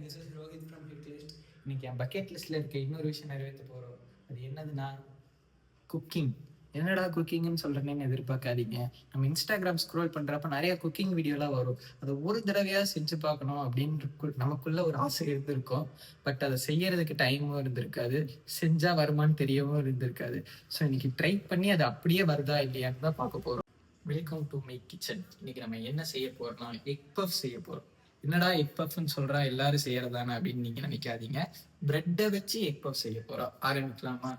This is Rohit from hit list. இன்னைக்கு என் bucket லிஸ்ட்ல இருக்க இன்னொரு விஷயம் நிறைவேற்ற போறோம். அது என்னதுன்னா குக்கிங். என்னடா குக்கிங்னு சொல்றேன்னு எதிர்பார்க்காதீங்க. நம்ம இன்ஸ்டாகிராம் ஸ்க்ரோல் பண்றப்ப நிறைய குக்கிங் வீடியோலாம் வரும். அதை ஒரு தடவையா செஞ்சு பார்க்கணும் அப்படின்னு நமக்குள்ள ஒரு ஆசை இருந்திருக்கும். பட் அதை செய்யறதுக்கு டைமும் இருந்திருக்காது, செஞ்சா வருமானு தெரியவும் இருந்திருக்காது. ஸோ இன்னைக்கு ட்ரை பண்ணி அது அப்படியே வருதா இல்லையான்னு தான் பார்க்க போறோம். Welcome to my kitchen. இன்னைக்கு நம்ம என்ன செய்ய போறோம்னா எக் பஃப் செய்ய போறோம். என்னடா எக் பஃப்னு சொல்றா, எல்லாரும் செய்யறதானே அப்படின்னு நீங்க நினைக்காதீங்க. பிரெட்டை வச்சு எக் பஃப் செய்ய போறோம். ஆரம்பிக்கலாமா?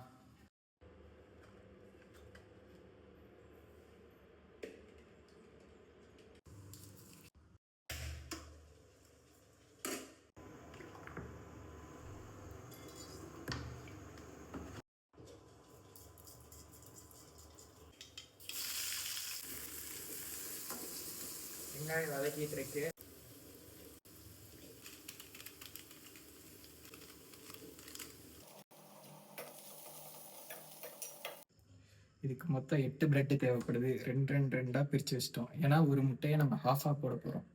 வெங்காயம் வதக்கிட்டு இருக்கு. இதுக்கு மொத்தம் 8 பிரெட் தேவைப்படுது. ரெண்டு ரெண்டு ரெண்டா பிரிச்சு வச்சிட்டோம். ஏன்னா ஒரு முட்டையை நம்ம ஹாஃபா போட போறோம்.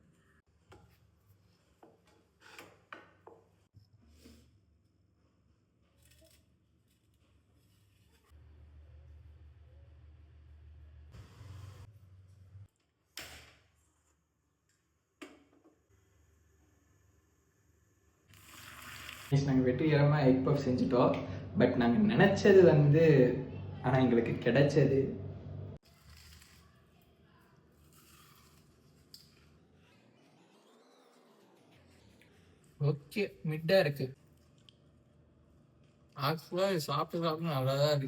நாங்கள் வெற்றிகரமாக எக் பஃப் செஞ்சுட்டோம். பட் நாங்கள் நினச்சது ஆனால் எங்களுக்கு கிடைச்சது ஓகே மிட்டாக இருக்கு. ஆக்சுவலாக சாப்பிட்டு நல்லா தான் இருக்கு.